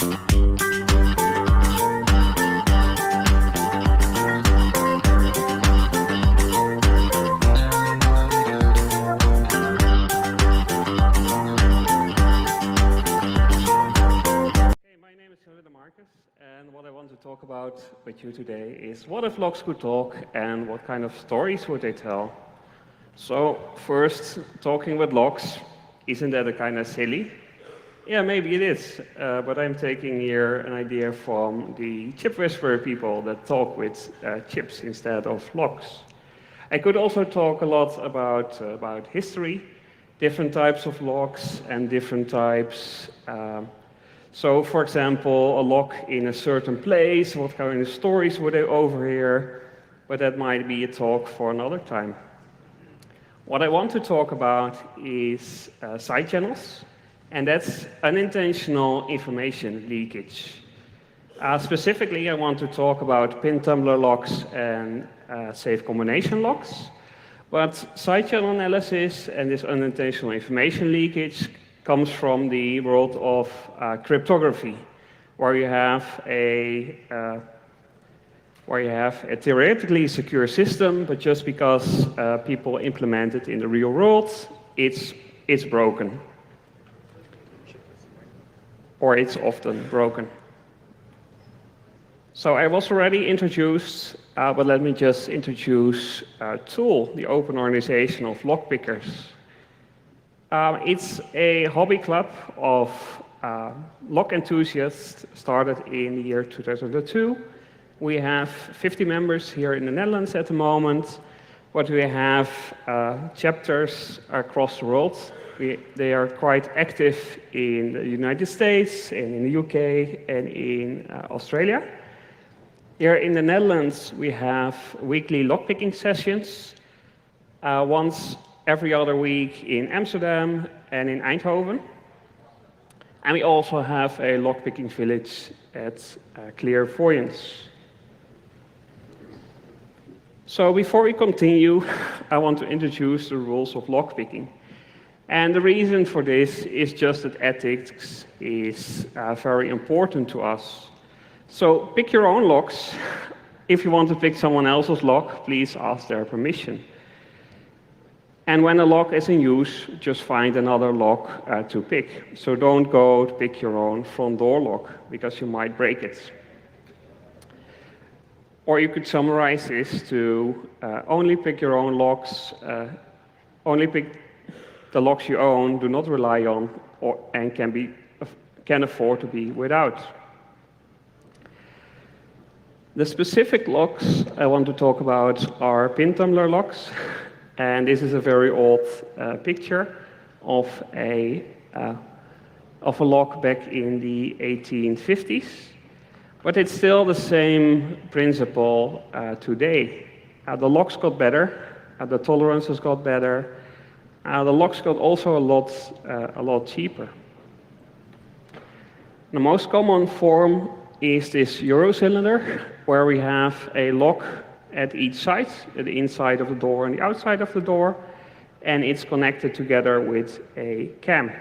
And what I want to talk about with you today is what if locks could talk and what kind of stories would they tell? So first, talking with locks, isn't that a kind of silly? Yeah, maybe it is, but I'm taking here an idea from the chip whisperer people that talk with chips instead of locks. I could also talk a lot about history, different types of locks and different types. So, for example, a lock in a certain place, what kind of stories would they overhear? But that might be a talk for another time. What I want to talk about is side channels, and that's unintentional information leakage. Specifically, I want to talk about pin tumbler locks and safe combination locks. But side channel analysis and this unintentional information leakage comes from the world of cryptography, where you have a theoretically secure system, but just because people implement it in the real world, it's broken, or it's often broken. So I was already introduced, but let me just introduce Tool, the open organization of lock pickers. It's a hobby club of lock enthusiasts started in the year 2002. We have 50 members here in the Netherlands at the moment, but we have chapters across the world. They are quite active in the United States, and in the UK, and in Australia. Here in the Netherlands, we have weekly lockpicking sessions. Once every other week in Amsterdam and in Eindhoven. And we also have a lockpicking village at Clairvoyance. So before we continue, I want to introduce the rules of lockpicking. And the reason for this is just that ethics is very important to us. So pick your own locks. If you want to pick someone else's lock, please ask their permission. And when a lock is in use, just find another lock to pick. So don't go to pick your own front door lock, because you might break it. Or you could summarize this to only pick your own locks, only pick the locks you own, do not rely on, and can afford to be without. The specific locks I want to talk about are pin tumbler locks. And this is a very old picture of a lock back in the 1850s. But it's still the same principle today. The locks got better, the tolerances got better, the locks got also a lot cheaper. The most common form is this Euro cylinder, where we have a lock at each side, at the inside of the door and the outside of the door, and it's connected together with a cam.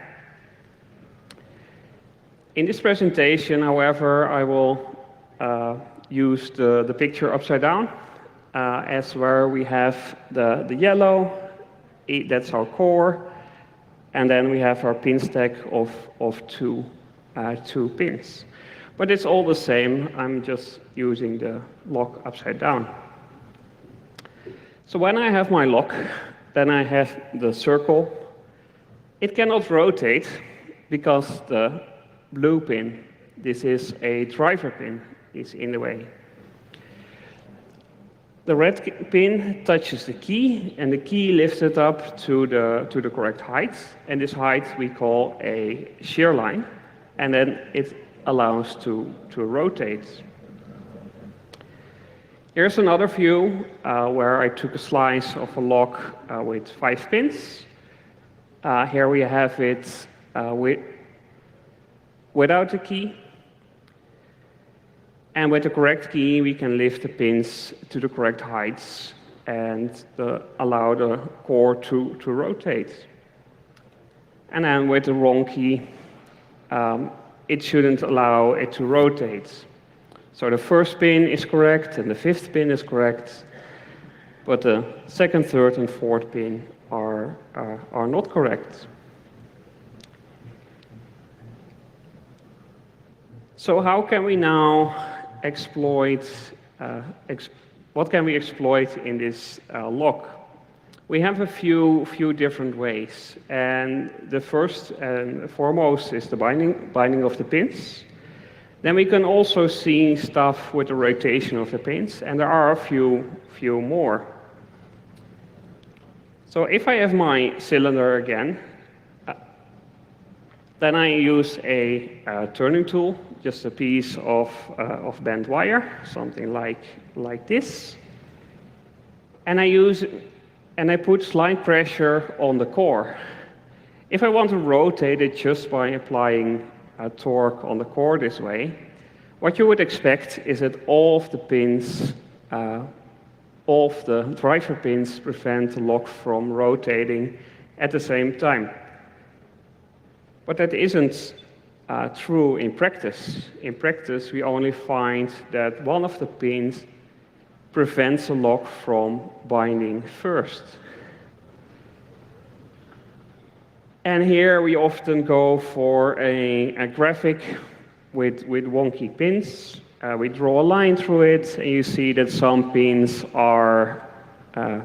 In this presentation, however, I will use the picture upside down, as where we have the yellow, that's our core, and then we have our pin stack of two pins. But it's all the same, I'm just using the lock upside down. So when I have my lock, then I have the circle. It cannot rotate because the blue pin, this is a driver pin, is in the way. The red pin touches the key, and the key lifts it up to the correct height, and this height we call a shear line, and then it allows to rotate. Here's another view where I took a slice of a lock with 5 pins. Here we have it without the key. And with the correct key, we can lift the pins to the correct heights and allow the core to rotate. And then with the wrong key, it shouldn't allow it to rotate. So the first pin is correct and the fifth pin is correct, but the second, third, and fourth pin are not correct. So how can we now exploit, what can we exploit in this lock? We have a few different ways, and the first and foremost is the binding of the pins. Then we can also see stuff with the rotation of the pins, and there are a few more. So if I have my cylinder again, then I use a turning tool, just a piece of bent wire, something like this, and I put slight pressure on the core. If I want to rotate it just by applying a torque on the core this way, what you would expect is that all of the pins, all of the driver pins prevent the lock from rotating at the same time. But that isn't true in practice. In practice, we only find that one of the pins prevents the lock from binding first. And here we often go for a graphic with wonky pins. We draw a line through it, and you see that some pins are,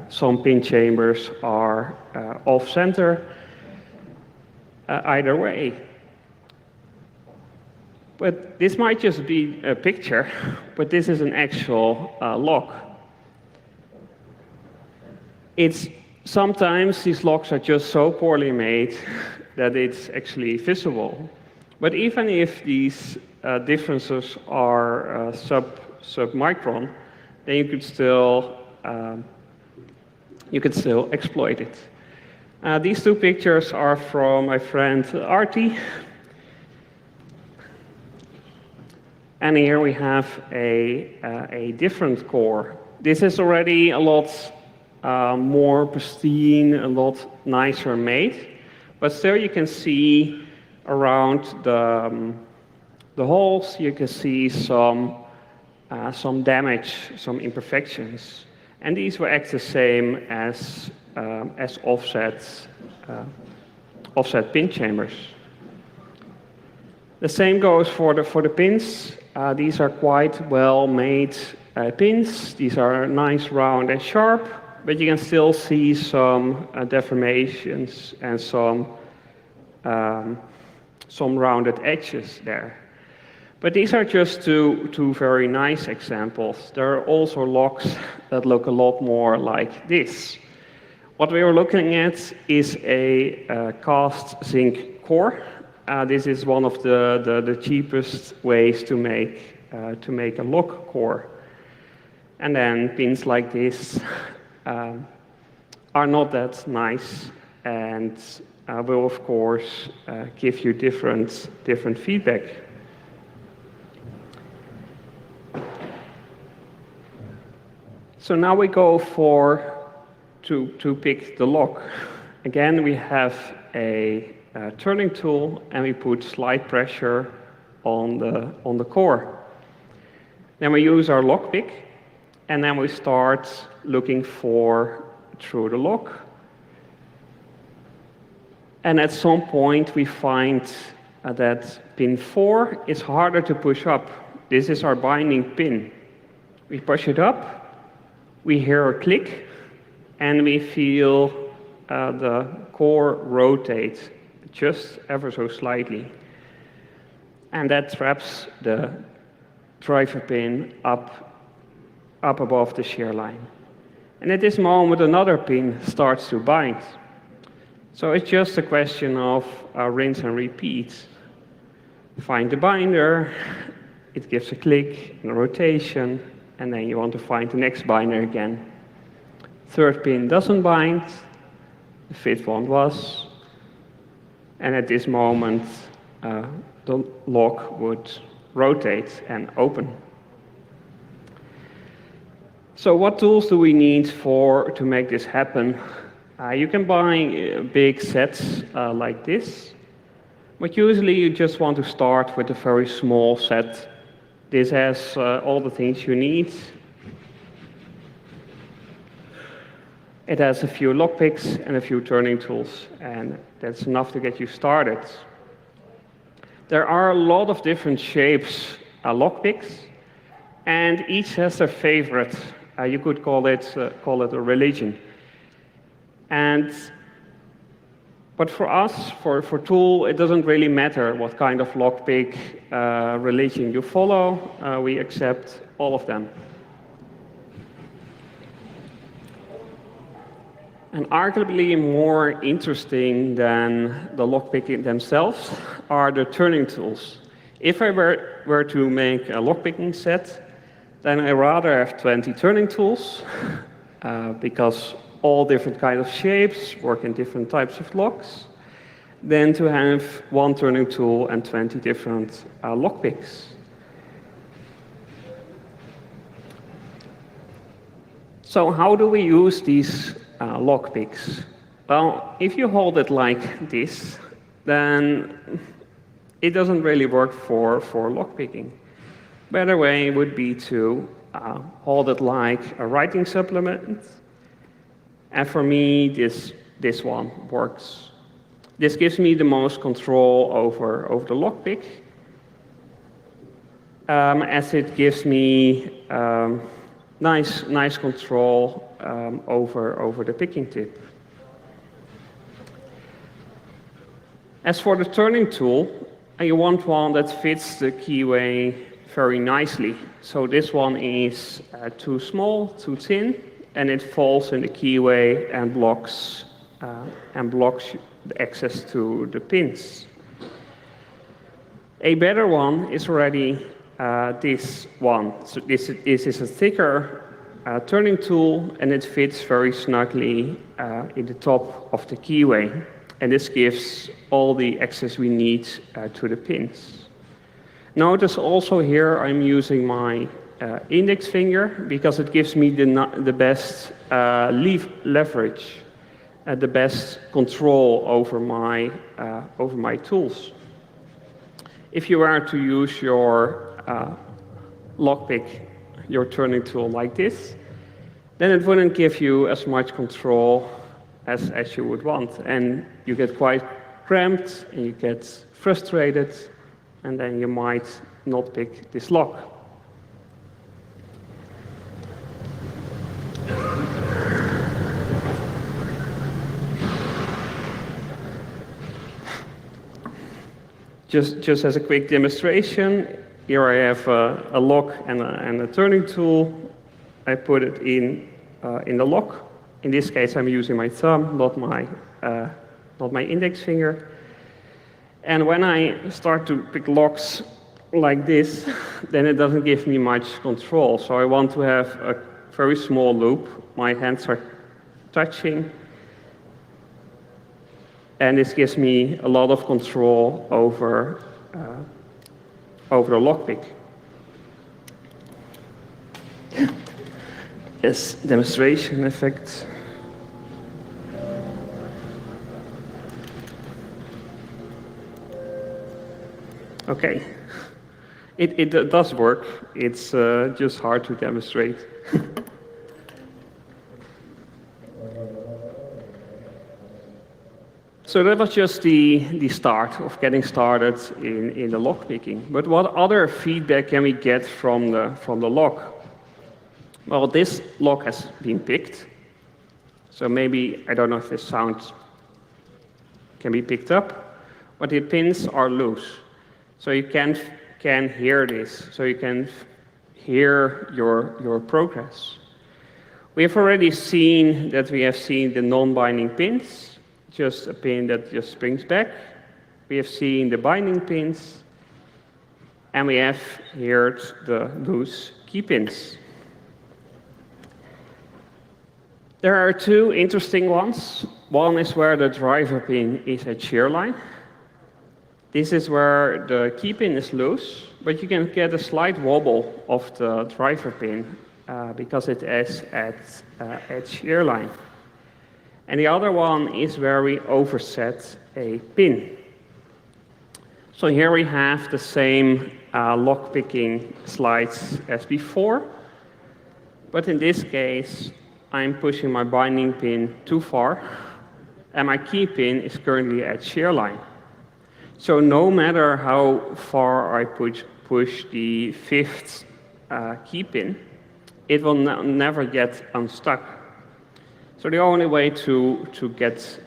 some pin chambers are off-center. Either way. But this might just be a picture, but this is an actual lock. Sometimes these locks are just so poorly made that it's actually visible. But even if these differences are sub-micron, then you could still exploit it. These two pictures are from my friend Artie. And here we have a different core. This is already a lot more pristine, a lot nicer made. But still you can see around the holes, you can see some damage, some imperfections. And these will act the same as offset pin chambers. The same goes for the pins. These are quite well made pins. These are nice, round, and sharp, but you can still see some deformations and some rounded edges there. But these are just two very nice examples. There are also locks that look a lot more like this. What we are looking at is a cast zinc core. This is one of the cheapest ways to make a lock core. And then pins like this are not that nice and will of course give you different feedback. So now we go to pick the lock. Again, we have a turning tool and we put slight pressure on the core. Then we use our lock pick and then we start looking through the lock. And at some point we find that pin 4 is harder to push up. This is our binding pin. We push it up, we hear a click, and we feel the core rotate just ever so slightly. And that traps the driver pin up above the shear line. And at this moment, another pin starts to bind. So it's just a question of rinse and repeat. Find the binder, it gives a click and a rotation, and then you want to find the next binder again. Third pin doesn't bind, the fifth one was, and at this moment the lock would rotate and open. So what tools do we need to make this happen? You can buy big sets like this, But usually you just want to start with a very small set. This has all the things you need. It has a few lockpicks and a few turning tools, and that's enough to get you started. There are a lot of different shapes lockpicks, and each has their favorite. You could call it a religion. But for us, for Tool, it doesn't really matter what kind of lockpick religion you follow. We accept all of them. And arguably more interesting than the lockpicking themselves are the turning tools. If I were to make a lockpicking set, then I rather have 20 turning tools because all different kinds of shapes work in different types of locks, than to have one turning tool and 20 different lockpicks. So how do we use these lockpicks? Well, if you hold it like this, then it doesn't really work for lockpicking. Better way would be to hold it like a writing supplement. And for me, this one works. This gives me the most control over the lockpick, as it gives me nice control over the picking tip. As for the turning tool, you want one that fits the keyway very nicely. So this one is too small, too thin, and it falls in the keyway and blocks the access to the pins. A better one is already this one. So this is a thicker turning tool, and it fits very snugly in the top of the keyway. And this gives all the access we need to the pins. Notice also here I'm using my index finger because it gives me the best leverage, the best control over my tools. If you were to use your lockpick, your turning tool like this, then it wouldn't give you as much control as you would want, and you get quite cramped and you get frustrated, and then you might not pick this lock. Just as a quick demonstration, here I have a lock and a turning tool. I put it in the lock. In this case, I'm using my thumb, not my index finger. And when I start to pick locks like this, then it doesn't give me much control. So I want to have a very small loop. My hands are touching. And this gives me a lot of control over the lockpick. Yes, demonstration effect. Okay, it does work. It's just hard to demonstrate. So that was just the start of getting started in the lockpicking. But what other feedback can we get from the lock? Well, this lock has been picked. So maybe, I don't know if this sound can be picked up, but the pins are loose. So you can hear this. So you can hear your progress. We have already seen that we have seen the non-binding pins, just a pin that just springs back. We have seen the binding pins, and we have heard the loose key pins. There are two interesting ones. One is where the driver pin is at shear line. This is where the key pin is loose, but you can get a slight wobble of the driver pin because it is at shear line. And the other one is where we overset a pin. So here we have the same lock-picking slides as before, but in this case, I'm pushing my binding pin too far, and my key pin is currently at shear line. So no matter how far I push the fifth key pin, it will never get unstuck. So the only way to get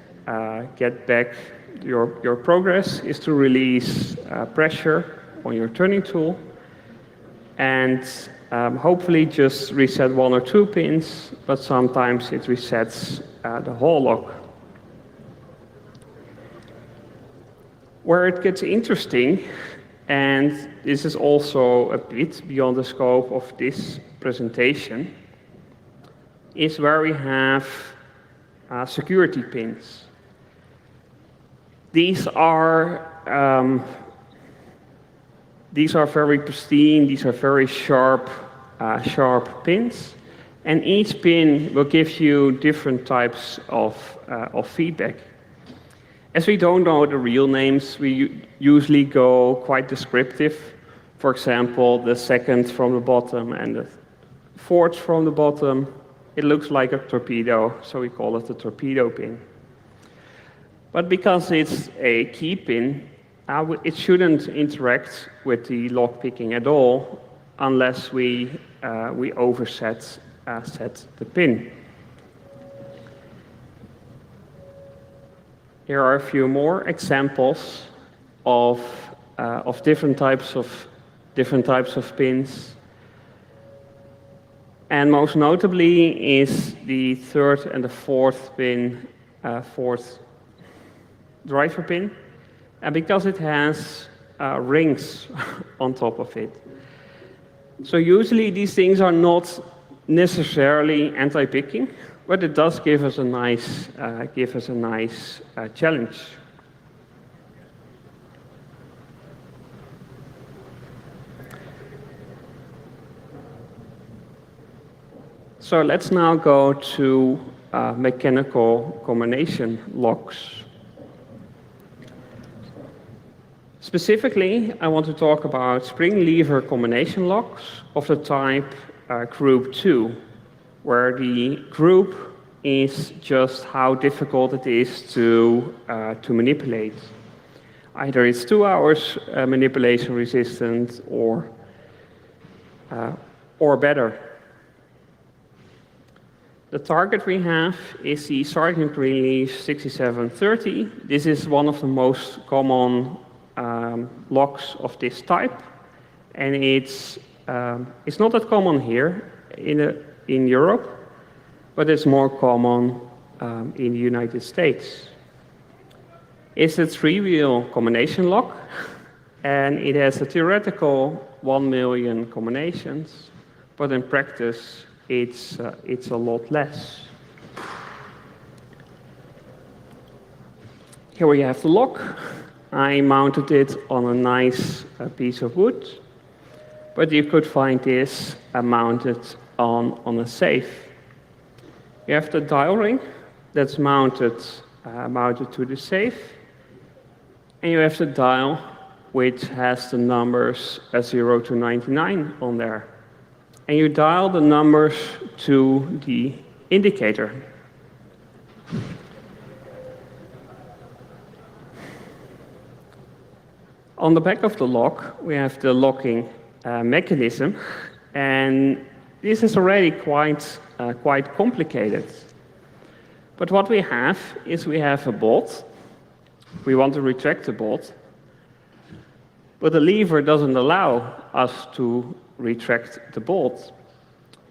back your progress is to release pressure on your turning tool and hopefully just reset one or two pins, but sometimes it resets the whole lock. Where it gets interesting, and this is also a bit beyond the scope of this presentation, is where we have security pins. These are very pristine, these are very sharp pins, and each pin will give you different types of feedback. As we don't know the real names, we usually go quite descriptive. For example, the second from the bottom and the fourth from the bottom, it looks like a torpedo, so we call it the torpedo pin. But because it's a key pin, it shouldn't interact with the lock picking at all unless we overset the pin. Here are a few more examples of different types of pins. And most notably is the third and the fourth pin, fourth driver pin, and because it has rings on top of it. So usually these things are not necessarily anti-picking, but it does give us a nice challenge. So let's now go to mechanical combination locks. Specifically, I want to talk about spring-lever combination locks of the type Group 2, where the group is just how difficult it is to manipulate. Either it's 2 hours manipulation resistant or better. The target we have is the Sargent Greenleaf 6730. This is one of the most common locks of this type, and it's not that common here in Europe, but it's more common in the United States. It's a 3-wheel combination lock, and it has a theoretical 1 million combinations, but in practice it's a lot less. Here we have the lock. I mounted it on a nice piece of wood, but you could find this mounted on a safe. You have the dial ring that's mounted to the safe, and you have the dial which has the numbers 0 to 99 on there. And you dial the numbers to the indicator. On the back of the lock, we have the locking mechanism, and this is already quite complicated. But what we have is we have a bolt. We want to retract the bolt, but the lever doesn't allow us to retract the bolt.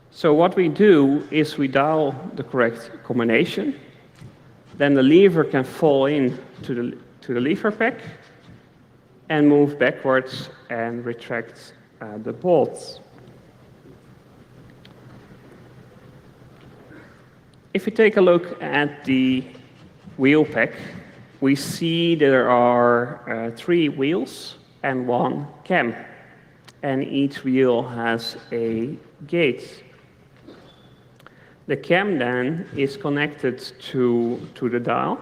So what we do is we dial the correct combination, then the lever can fall in to the lever pack and move backwards and retract the bolts. If we take a look at the wheel pack, we see there are 3 wheels and 1 cam, and each wheel has a gate. The cam then is connected to the dial,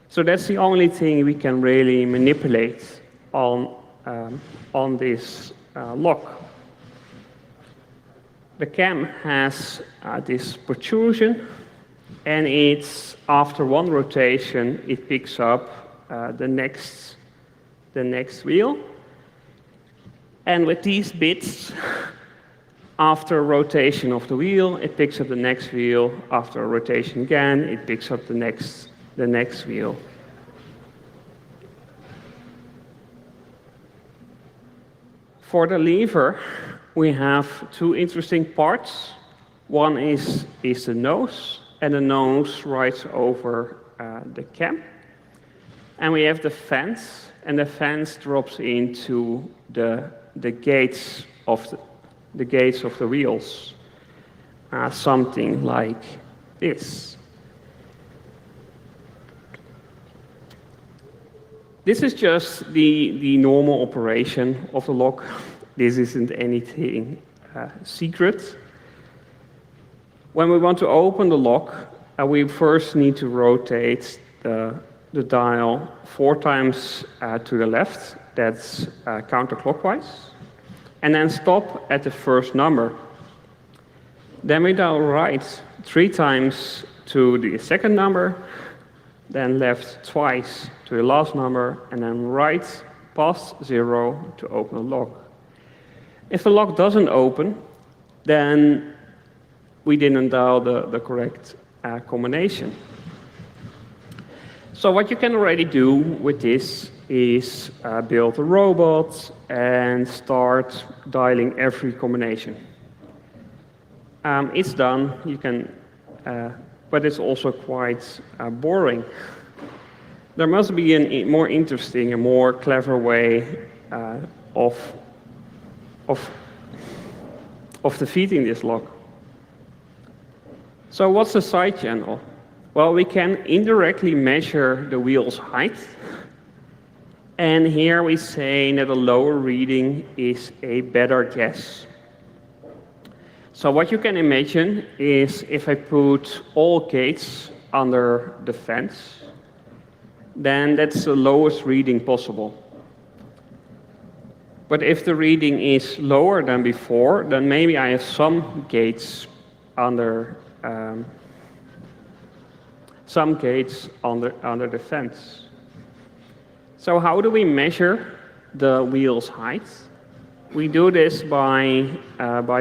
so that's the only thing we can really manipulate. on this lock. The cam has this protrusion, and after one rotation, it picks up the next wheel. And with these bits, after a rotation of the wheel, it picks up the next wheel. After a rotation again, it picks up the next wheel. For the lever, we have two interesting parts. One is the nose, and the nose rides over the cam. And we have the fence, and the fence drops into the gates of the wheels, something like this. This is just the normal operation of the lock. This isn't anything secret. When we want to open the lock, we first need to rotate the dial 4 times to the left. That's counterclockwise. And then stop at the first number. Then we dial right 3 times to the second number, then left twice to the last number, and then right past 0 to open the lock. If the lock doesn't open, then we didn't dial the correct combination. So what you can already do with this is build a robot and start dialing every combination. It's done, you can, but it's also quite boring. There must be a more interesting, a more clever way of defeating this lock. So what's the side channel? Well, we can indirectly measure the wheel's height. And here we say that a lower reading is a better guess. So what you can imagine is if I put all gates under the fence, then that's the lowest reading possible. But if the reading is lower than before, then maybe I have some gates under the fence. So how do we measure the wheel's height? We do this by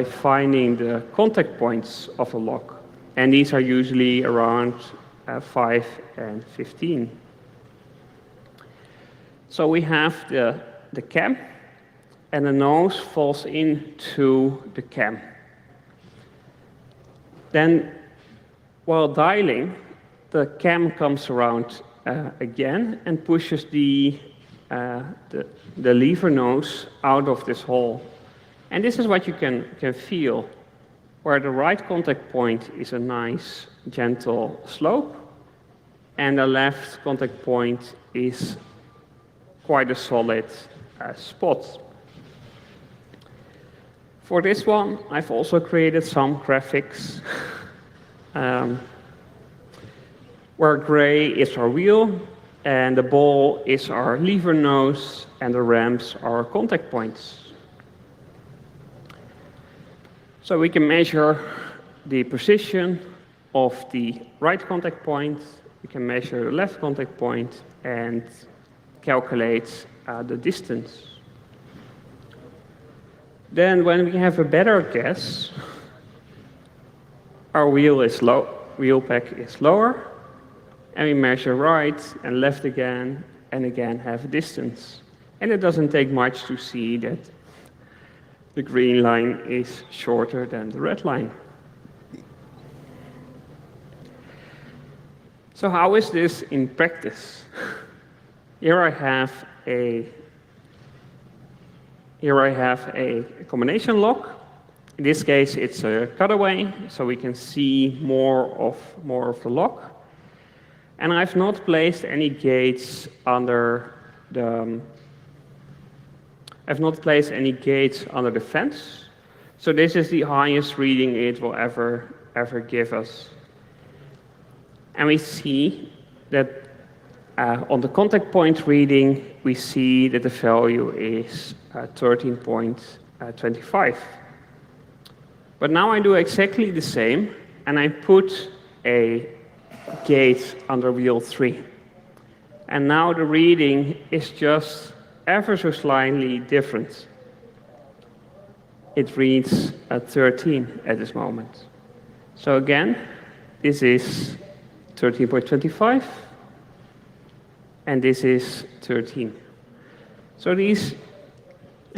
finding the contact points of the lock. And these are usually around 5 and 15. So we have the cam, and the nose falls into the cam. Then, while dialing, the cam comes around again and pushes the lever nose out of this hole. And this is what you can feel, where the right contact point is a nice, gentle slope, and the left contact point is quite a solid spot. For this one, I've also created some graphics where gray is our wheel, and the ball is our lever nose, and the ramps are our contact points. So we can measure the position of the right contact point, we can measure the left contact point, and calculate the distance. Then when we have a better guess, our wheel pack is lower, and we measure right and left again, and again have a distance. And it doesn't take much to see that the green line is shorter than the red line. So how is this in practice? Here I have a combination lock. In this case, it's a cutaway, so we can see more of the lock. And I've not placed any gates under the fence. So this is the highest reading it will ever give us. And we see that On the contact point reading, we see that the value is 13.25. But now I do exactly the same, and I put a gate under wheel 3. And now the reading is just ever so slightly different. It reads 13 at this moment. So again, this is 13.25, and this is 13. So these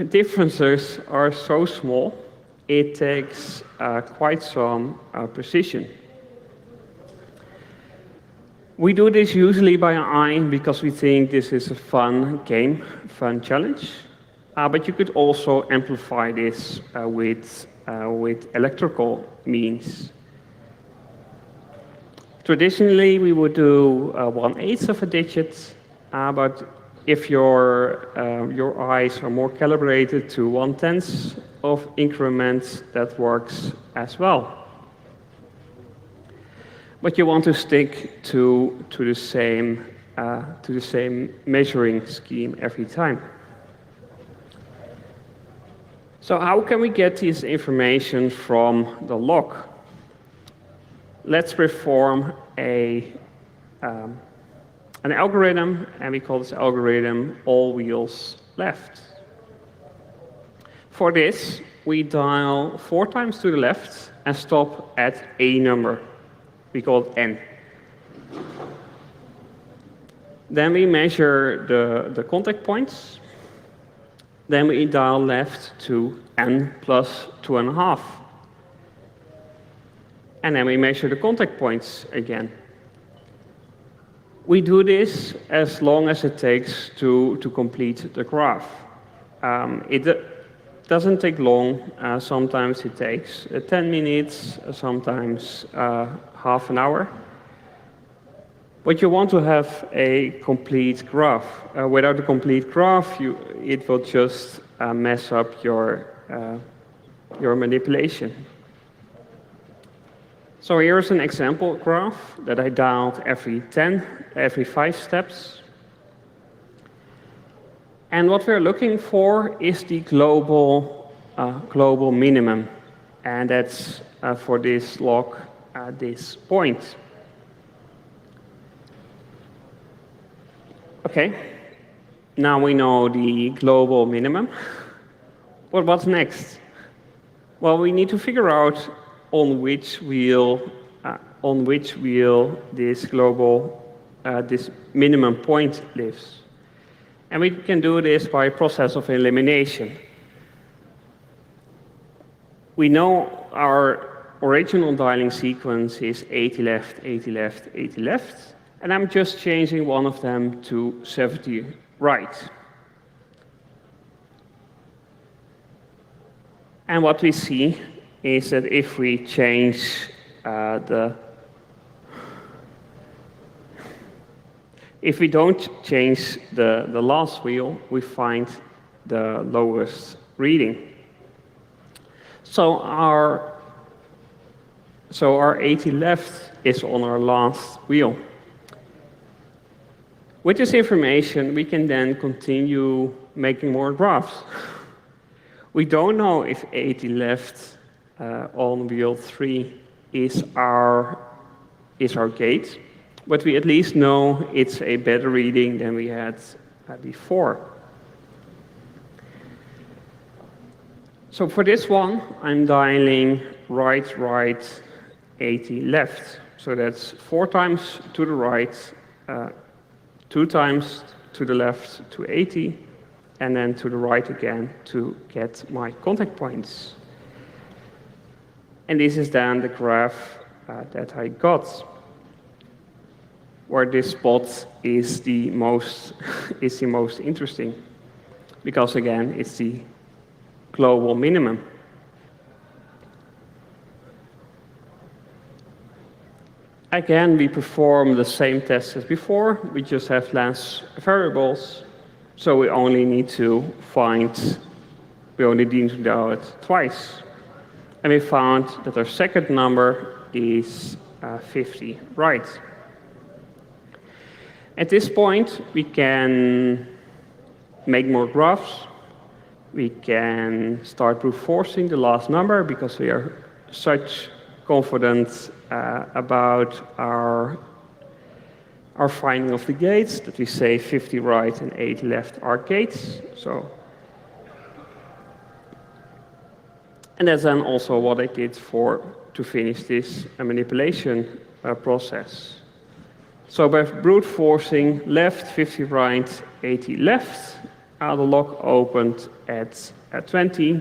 differences are so small, it takes quite some precision. We do this usually by eye because we think this is a fun game, fun challenge. But you could also amplify this with electrical means. Traditionally, we would do 1/8 of a digit, but if your eyes are more calibrated to 1/10 of increments, that works as well. But you want to stick to the same measuring scheme every time. So how can we get this information from the log? Let's perform an algorithm, and we call this algorithm all wheels left. For this, we dial 4 times to the left and stop at a number. We call it n. Then we measure the contact points. Then we dial left to n plus 2.5. And then we measure the contact points again. We do this as long as it takes to complete the graph. It doesn't take long. Sometimes it takes 10 minutes, sometimes half an hour. But you want to have a complete graph. Without a complete graph, it will just mess up your manipulation. So here's an example graph that I dialed every 5 steps. And what we're looking for is the global minimum. And that's for this log, this point. Okay, now we know the global minimum. But what's next? Well, we need to figure out on which wheel this this minimum point lives. And we can do this by a process of elimination. We know our original dialing sequence is 80 left, 80 left, 80 left, and I'm just changing one of them to 70 right. And what we see is that if we change if we don't change the last wheel, we find the lowest reading. So our 80 left is on our last wheel. With this information, we can then continue making more graphs. We don't know if 80 left on wheel 3 is our gate, but we at least know it's a better reading than we had before. So for this one, I'm dialing right, right, 80 left. So that's 4 times to the right, 2 times to the left to 80, and then to the right again to get my contact points. And this is then the graph that I got, where this spot is the most interesting, because again, it's the global minimum. Again, we perform the same test as before. We just have less variables, so we only need to dial it twice. And we found that our second number is 50 right. At this point, we can make more graphs. We can start brute forcing the last number because we are such confident about our finding of the gates that we say 50 right and 80 left are gates. And that's then also what I did to finish this manipulation process. So by brute forcing left, 50 right, 80 left, the lock opened at 20,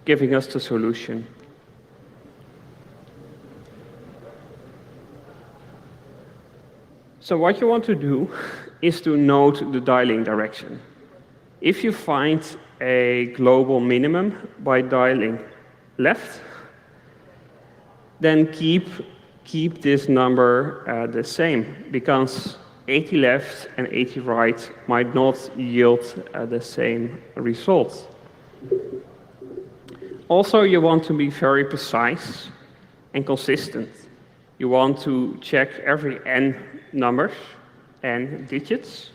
giving us the solution. So what you want to do is to note the dialing direction. If you find a global minimum by dialing left, then keep this number the same, because 80 left and 80 right might not yield the same result. Also, you want to be very precise and consistent. You want to check every n numbers, n digits,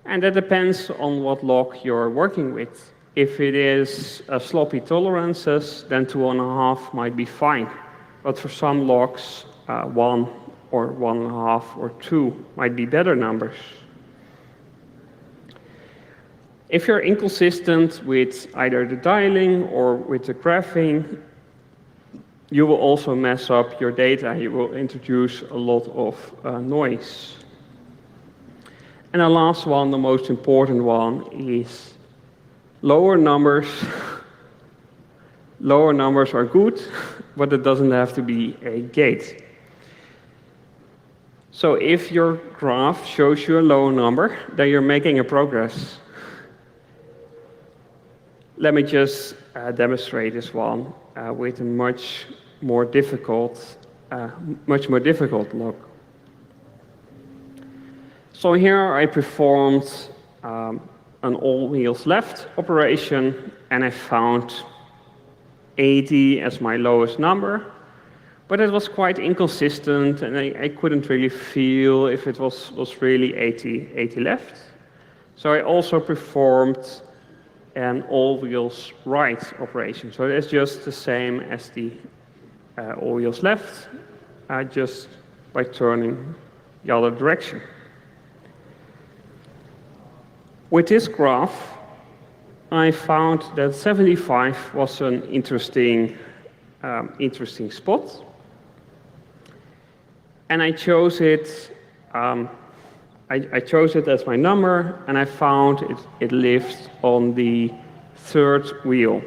and that depends on what lock you're working with. If it is sloppy tolerances, then 2.5 might be fine. But for some locks, 1 or 1.5 or 2 might be better numbers. If you're inconsistent with either the dialing or with the graphing, you will also mess up your data. You will introduce a lot of noise. And the last one, the most important one, is lower numbers. Lower numbers are good, but it doesn't have to be a gate. So if your graph shows you a low number, then you're making a progress. Let me just demonstrate this one with a much more difficult lock. So here I performed an all wheels left operation, and I found 80 as my lowest number. But it was quite inconsistent, and I couldn't really feel if it was really 80 left. So I also performed an all wheels right operation. So it's just the same as the all wheels left, just by turning the other direction. With this graph, I found that 75 was an interesting spot. And I chose it. I chose it as my number, and I found it lived on the third wheel.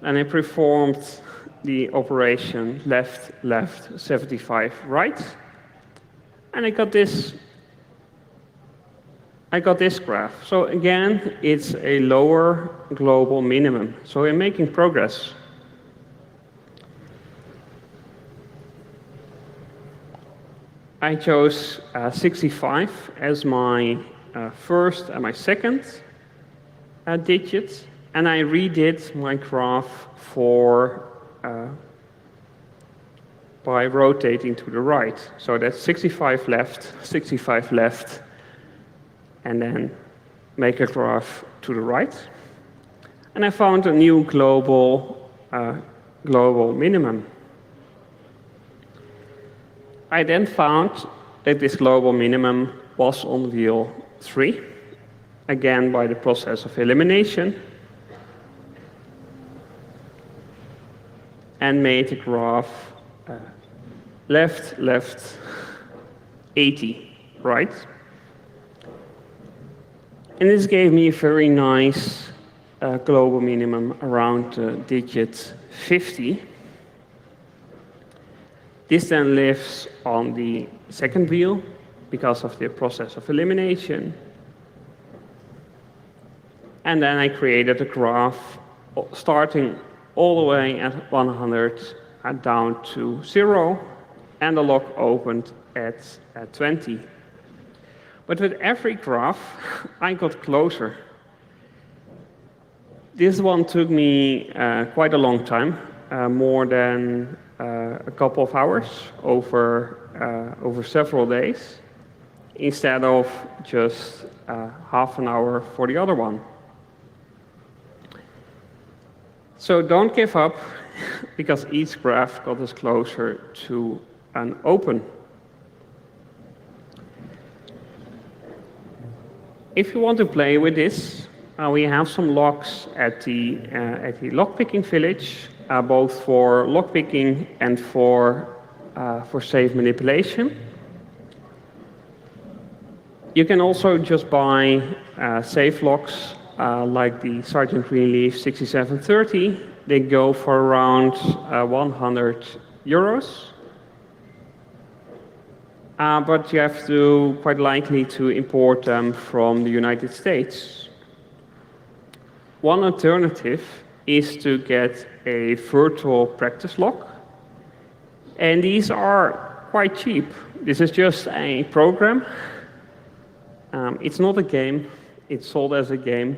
And I performed the operation left, left, 75 right, and I got this graph. So again, it's a lower global minimum. So we're making progress. I chose 65 as my first and my second digit, and I redid my graph by rotating to the right. So that's 65 left, and then make a graph to the right. And I found a new global minimum. I then found that this global minimum was on wheel 3, again by the process of elimination, and made a graph left, left, 80, right? And this gave me a very nice global minimum around digit 50. This then lives on the second wheel because of the process of elimination. And then I created a graph starting all the way at 100 and down to 0, and the lock opened at 20. But with every graph, I got closer. This one took me quite a long time, more than a couple of hours, over over several days instead of just half an hour for the other one. So don't give up, because each graph got us closer to an open. If you want to play with this, we have some locks at the lockpicking village, both for lockpicking and for safe manipulation. You can also just buy safe locks like the Sergeant Greenleaf 6730. They go for around 100 euros. But you have to quite likely to import them from the United States. One alternative is to get a virtual practice lock. And these are quite cheap. This is just a program. It's not a game. It's sold as a game.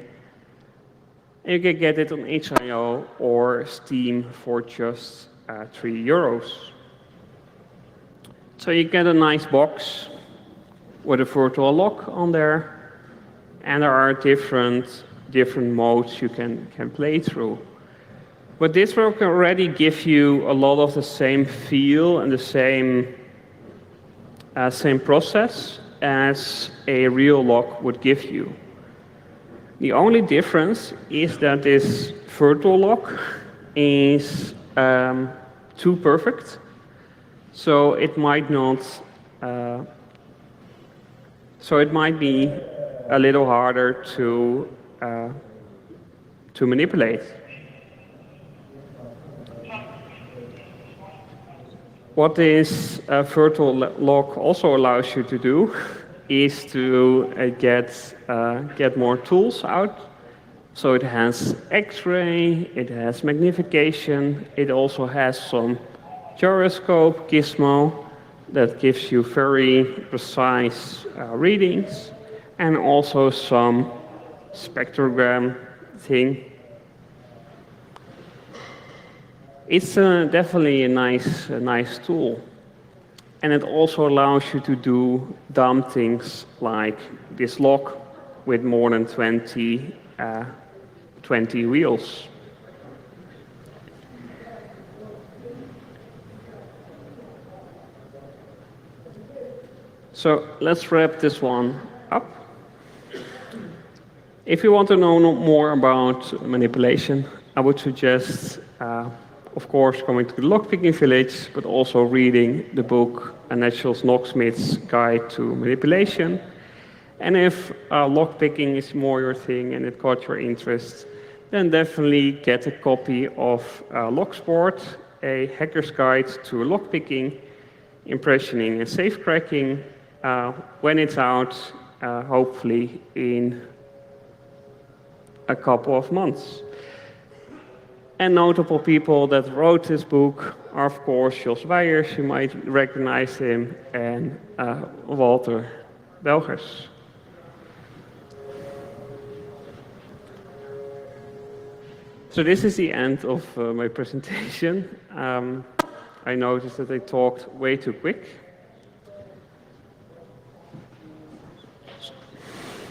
And you can get it on itch.io or Steam for just 3 euros. So you get a nice box with a virtual lock on there, and there are different modes you can play through. But this will already give you a lot of the same feel and the same process as a real lock would give you. The only difference is that this virtual lock is too perfect, so it might not. So it might be a little harder to manipulate. What this virtual lock also allows you to do is to get more tools out. So it has X-ray, it has magnification, it also has some gyroscope gizmo that gives you very precise readings, and also some spectrogram thing. It's definitely a nice tool. And it also allows you to do dumb things like this lock with more than 20 wheels. So let's wrap this one up. If you want to know more about manipulation, I would suggest of course, coming to the Lockpicking Village, but also reading the book A Natural Locksmith's Guide to Manipulation. And if lockpicking is more your thing and it caught your interest, then definitely get a copy of Locksport, a hacker's guide to lockpicking, impressioning, and safecracking when it's out, hopefully in a couple of months. And notable people that wrote this book are, of course, Jos Weijers, you might recognize him, and Walter Belgers. So this is the end of my presentation. I noticed that I talked way too quick.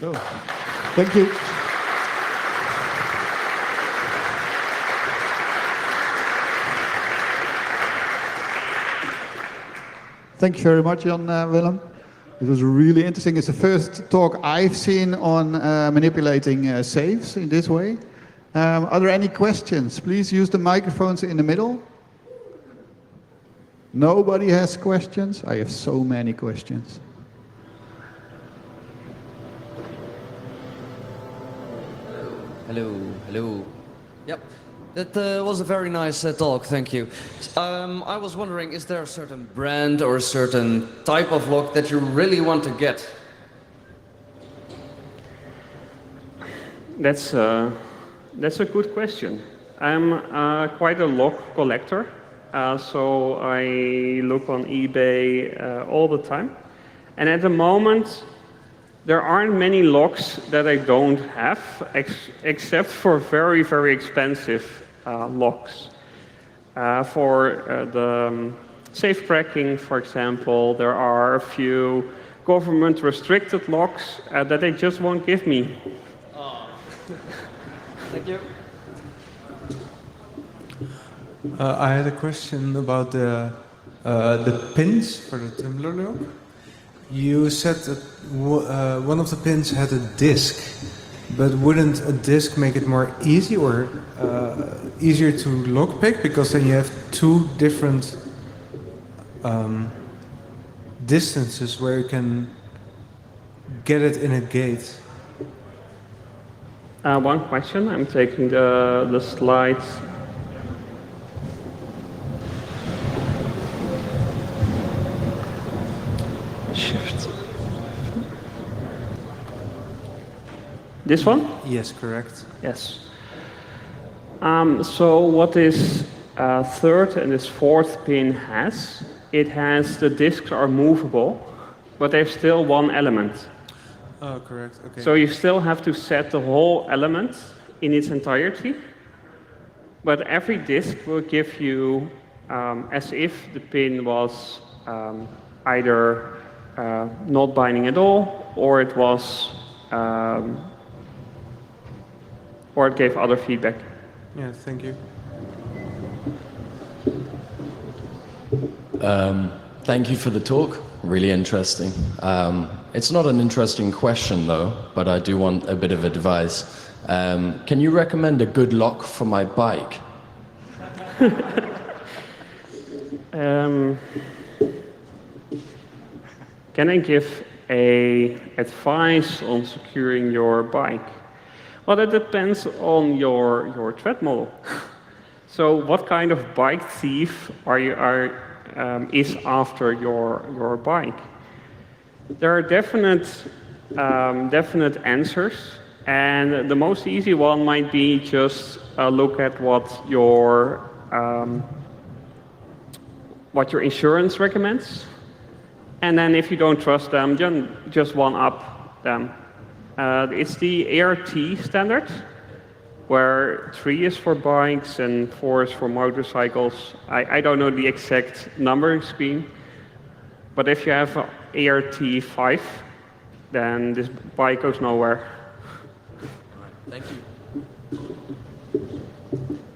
Oh, thank you. Thank you very much, Jan Willem. It was really interesting. It's the first talk I've seen on manipulating safes in this way. Are there any questions? Please use the microphones in the middle. Nobody has questions? I have so many questions. Hello. Yep. That was a very nice talk, thank you. I was wondering, is there a certain brand or a certain type of lock that you really want to get? That's a good question. I'm quite a lock collector, so I look on eBay all the time. And at the moment, there aren't many locks that I don't have, except for very, very expensive locks. For safe cracking, for example. There are a few government restricted locks that they just won't give me. Thank you. I had a question about the pins for the tumbler lock. You said that one of the pins had a disc, but wouldn't a disc make it more easy or easier to lockpick, because then you have two different distances where you can get it in a gate? One question. I'm taking the slides. Shift. This one? Yes, correct. Yes. So what this third and this fourth pin has, it has the discs are movable, but there's still one element. Oh, correct. Okay. So you still have to set the whole element in its entirety, but every disk will give you as if the pin was either not binding at all, or it was, or it gave other feedback. Yeah, thank you. Thank you for the talk. Really interesting. It's not an interesting question though, but I do want a bit of advice. Can you recommend a good lock for my bike? Can I give a advice on securing your bike? Well, that depends on your tread model. So, what kind of bike thief is after your bike? There are definite answers, and the most easy one might be just look at what your insurance recommends, and then if you don't trust them, just one up them. It's the ART standard, where 3 is for bikes and 4 is for motorcycles. I don't know the exact numbering scheme, but if you have ART 5, then this bike goes nowhere. Thank you.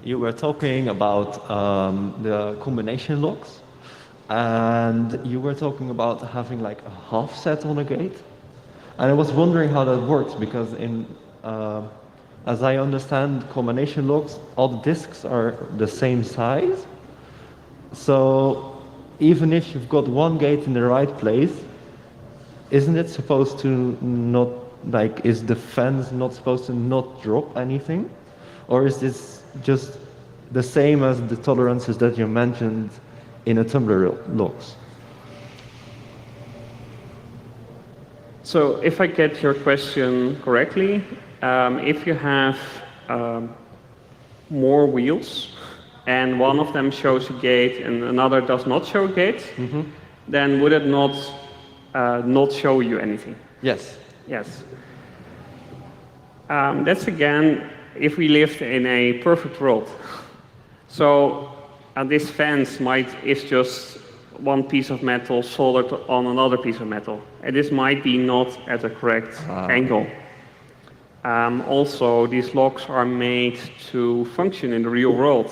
You were talking about the combination locks, and you were talking about having like a half set on a gate. And I was wondering how that works, because as I understand combination locks, all the discs are the same size. So even if you've got one gate in the right place, isn't it supposed to not, like, is the fence not supposed to not drop anything? Or is this just the same as the tolerances that you mentioned in a tumbler locks? So if I get your question correctly, if you have more wheels and one of them shows a gate and another does not show a gate, then would it not show you anything? Yes. Yes. That's again, if we lived in a perfect world. So this fence is just one piece of metal soldered on another piece of metal. And this might be not at the correct angle. Also, these locks are made to function in the real world.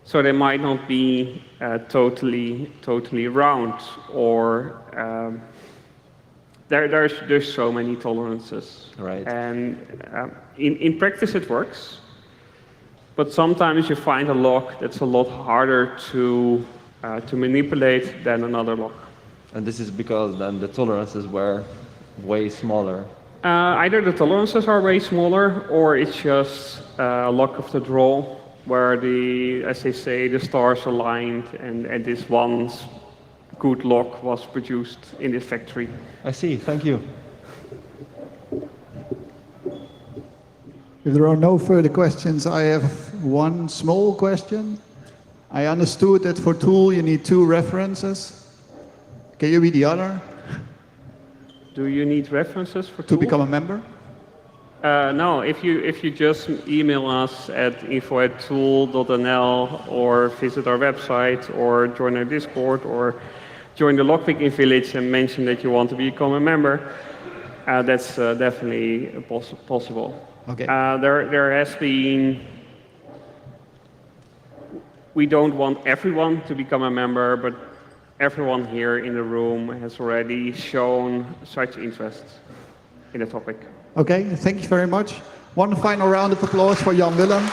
So they might not be totally round, or there's so many tolerances. Right. And in practice it works, but sometimes you find a lock that's a lot harder to manipulate than another lock. And this is because then the tolerances were way smaller. Either the tolerances are way smaller, or it's just a lock of the draw, where as they say, the stars aligned, and this one good lock was produced in this factory. I see, thank you. If there are no further questions, I have one small question. I understood that for Tool you need 2 references. Can you be the other Do you need references for to Tool? become a member? No, if you just email us at info@tool.nl or visit our website or join our Discord or join the Lockpicking Village and mention that you want to become a member, that's definitely possible. Okay. There has been. We don't want everyone to become a member, but everyone here in the room has already shown such interest in the topic. Okay, thank you very much. One final round of applause for Jan Willem.